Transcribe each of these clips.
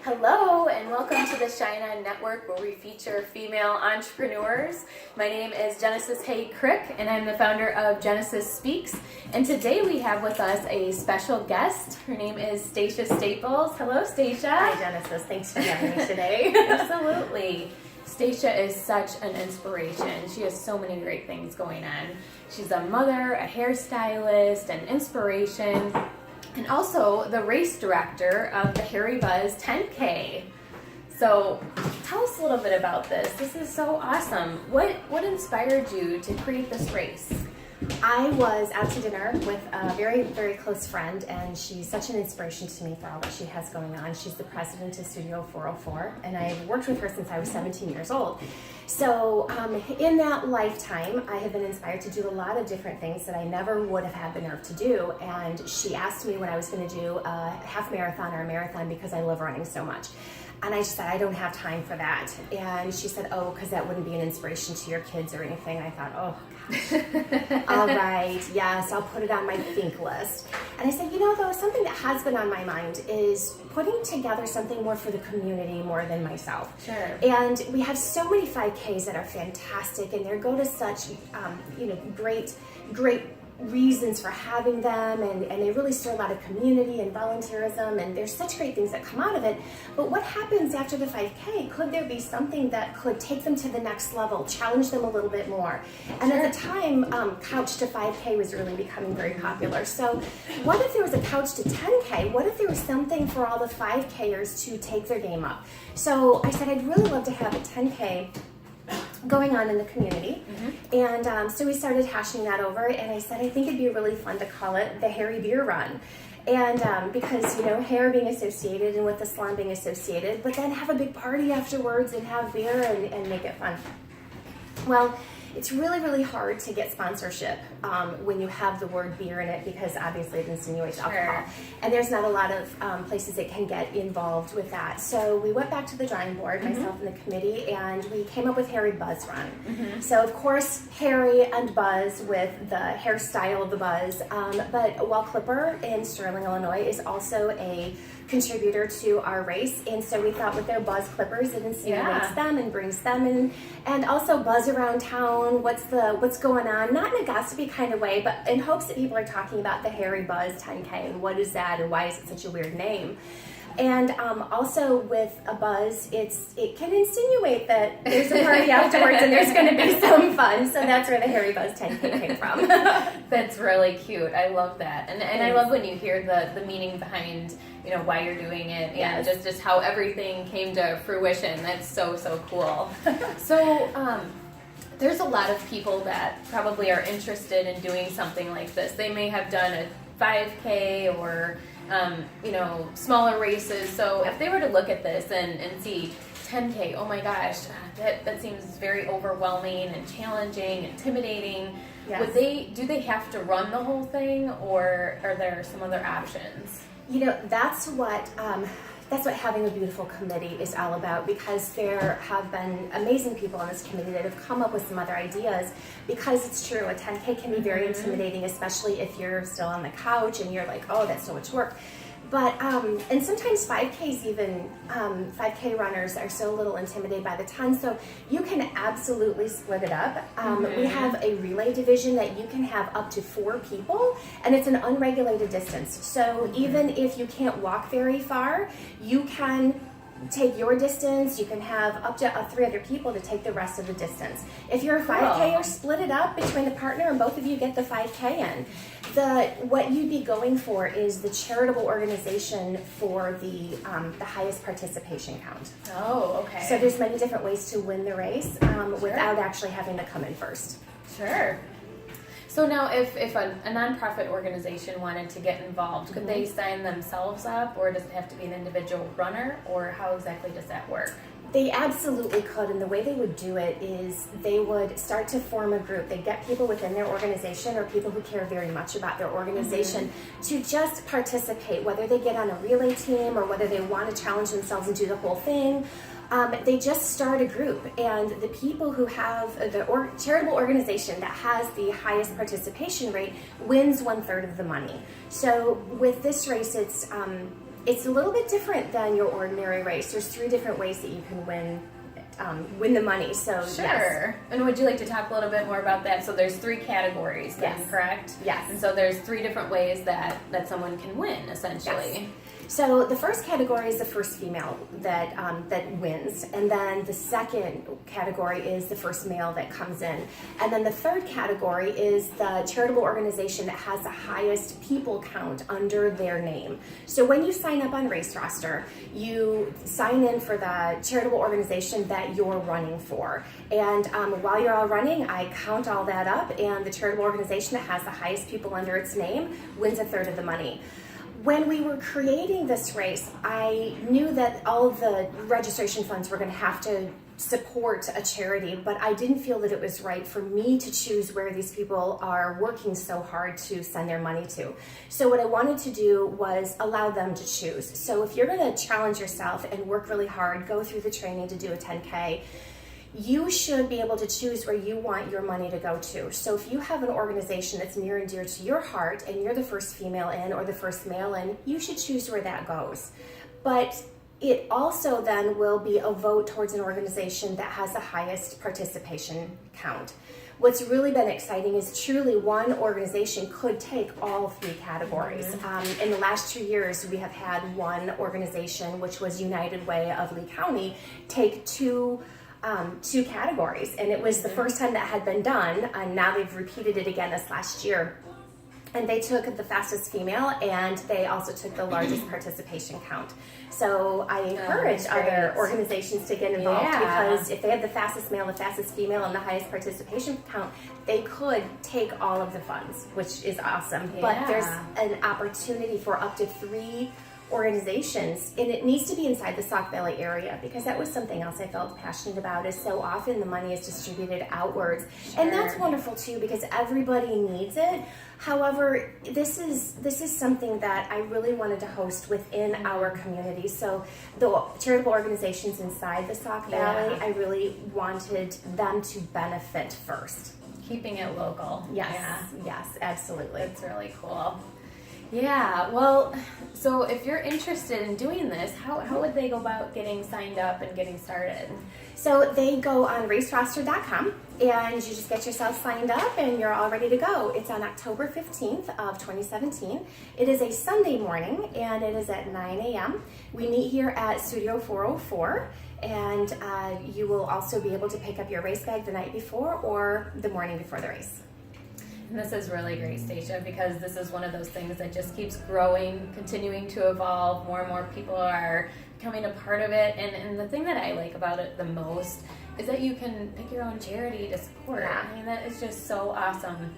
Hello and welcome to the Shine On Network, where we feature female entrepreneurs. My name is Genesis Hay Crick and I'm the founder of Genesis Speaks. And today we have with us a special guest. Her name is Stacia Staples. Hello, Stacia. Hi, Genesis. Thanks for having me today. Absolutely. Stacia is such an inspiration. She has so many great things going on. She's a mother, a hairstylist, an inspiration, and also the race director of the Harry Buzz 10K. So tell us a little bit about this. This is so awesome. What inspired you to create this race? I was out to dinner with a very, very close friend, and she's such an inspiration to me for all that she has going on. She's the president of Studio 404, and I've worked with her since I was 17 years old. So in that lifetime, I have been inspired to do a lot of different things that I never would have had the nerve to do. And she asked me when I was going to do a half marathon or a marathon because I love running so much. And I just said, I don't have time for that. And she said, oh, because that wouldn't be an inspiration to your kids or anything. I thought, oh, gosh. All right, yes, I'll put it on my think list. And I said, though, something that has been on my mind is putting together something more for the community more than myself. Sure. And we have so many 5Ks that are fantastic, and they go to such, great reasons for having them, and they really stir a lot of community and volunteerism, and there's such great things that come out of it. But what happens after the 5K? Could there be something that could take them to the next level, challenge them a little bit more? And Sure. at the time, couch to 5K was really becoming very popular. So what if there was a couch to 10K? What if there was something for all the 5Kers to take their game up? So I said, I'd really love to have a 10K going on in the community. Mm-hmm. And so we started hashing that over, and I said, I think it'd be really fun to call it the Harry Beer Run. And because, hair being associated and with the salon being associated, but then have a big party afterwards and have beer and make it fun. Well, it's really, really hard to get sponsorship when you have the word beer in it, because obviously it insinuates alcohol. And there's not a lot of places that can get involved with that. So we went back to the drawing board, myself and the committee, and we came up with Harry Buzz Run. Mm-hmm. So of course, Harry and Buzz with the hairstyle of the Buzz. But Wall Clipper in Sterling, Illinois is also a contributor to our race, and so we thought with their Buzz Clippers, it insinuates them and brings them in, and also buzz around town. What's going on? Not in a gossipy kind of way, but in hopes that people are talking about the Harry Buzz 10K and what is that and why is it such a weird name. And also with a buzz, it can insinuate that there's a party afterwards and there's going to be some fun. So that's where the Harry Buzz 10K came from. That's really cute. I love that. And I love when you hear the meaning behind, why you're doing it, and just how everything came to fruition. That's so, so cool. So there's a lot of people that probably are interested in doing something like this. They may have done a 5K or smaller races. So if they were to look at this and see 10K, oh my gosh, that seems very overwhelming and challenging, intimidating. Yes. Do they have to run the whole thing, or are there some other options? That's what having a beautiful committee is all about, because there have been amazing people on this committee that have come up with some other ideas, because it's true, a 10K can be very intimidating, especially if you're still on the couch and you're like, oh, that's so much work. But, and sometimes 5Ks even, 5K runners are so a little intimidated by the ton, so you can absolutely split it up. We have a relay division that you can have up to 4 people, and it's an unregulated distance. So even if you can't walk very far, you can take your distance. You can have up to 3 other people to take the rest of the distance. If you're a 5K, or split it up between the partner and both of you get the 5K in. What you'd be going for is the charitable organization for the highest participation count. Oh, okay. So there's many different ways to win the race without actually having to come in first. Sure. So now if a nonprofit organization wanted to get involved, could they sign themselves up, or does it have to be an individual runner, or how exactly does that work? They absolutely could, and the way they would do it is they would start to form a group. They'd get people within their organization, or people who care very much about their organization, to just participate, whether they get on a relay team or whether they want to challenge themselves and do the whole thing. They just start a group, and the people who have the charitable organization that has the highest participation rate wins 1/3 of the money. So with this race, it's it's a little bit different than your ordinary race. There's 3 different ways that you can win the money. So Sure. yes. And would you like to talk a little bit more about that? So there's 3 categories then, Yes. correct? Yes. And so there's 3 different ways that someone can win, essentially. Yes. So the first category is the first female that wins, and then the second category is the first male that comes in, and then the third category is the charitable organization that has the highest people count under their name. So when you sign up on Race Roster, you sign in for the charitable organization that you're running for, and while you're all running, I count all that up, and the charitable organization that has the highest people under its name wins a third of the money. When we were creating this race, I knew that all of the registration funds were going to have to support a charity, but I didn't feel that it was right for me to choose where these people are working so hard to send their money to. So what I wanted to do was allow them to choose. So if you're going to challenge yourself and work really hard, go through the training to do a 10K, you should be able to choose where you want your money to go to. So if you have an organization that's near and dear to your heart and you're the first female in or the first male in, you should choose where that goes. But it also then will be a vote towards an organization that has the highest participation count. What's really been exciting is truly one organization could take all 3 categories. In the last 2 years, we have had one organization, which was United Way of Lee County, take two categories, and it was the first time that had been done, and now they've repeated it again this last year. And they took the fastest female, and they also took the largest participation count. So I encourage other organizations to get involved, because if they had the fastest male, the fastest female, and the highest participation count, they could take all of the funds, which is awesome. But there's an opportunity for up to 3 organizations, and it needs to be inside the Sauk Valley area, because that was something else I felt passionate about, is so often the money is distributed outwards. And that's wonderful too, because everybody needs it. However, this is something that I really wanted to host within our community. So the charitable organizations inside the Sauk Valley, I really wanted them to benefit first. Keeping it local. Yes, absolutely. It's really cool. Yeah, well, so if you're interested in doing this, how would they go about getting signed up and getting started? So they go on raceroster.com, and you just get yourself signed up and you're all ready to go. It's on October 15th of 2017. It is a Sunday morning, and it is at 9 a.m. We meet here at Studio 404, and you will also be able to pick up your race bag the night before or the morning before the race. And this is really great, Stacia, because this is one of those things that just keeps growing, continuing to evolve. More and more people are becoming a part of it. And the thing that I like about it the most is that you can pick your own charity to support. I mean, that is just so awesome.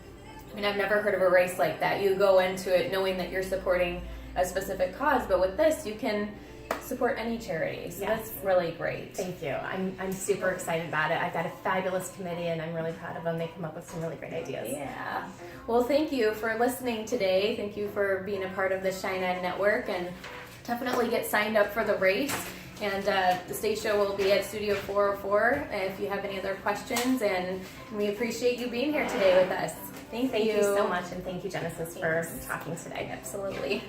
I mean, I've never heard of a race like that. You go into it knowing that you're supporting a specific cause, but with this, you can support any charity. So that's really great. Thank you. I'm super excited about it. I've got a fabulous committee, and I'm really proud of them. They come up with some really great ideas. Yeah. Well, thank you for listening today. Thank you for being a part of the Shine Ed Network, and definitely get signed up for the race. And Stacia will be at Studio 404 if you have any other questions, and we appreciate you being here today with us. Thank you so much, and thank you, Genesis, for talking today. Absolutely.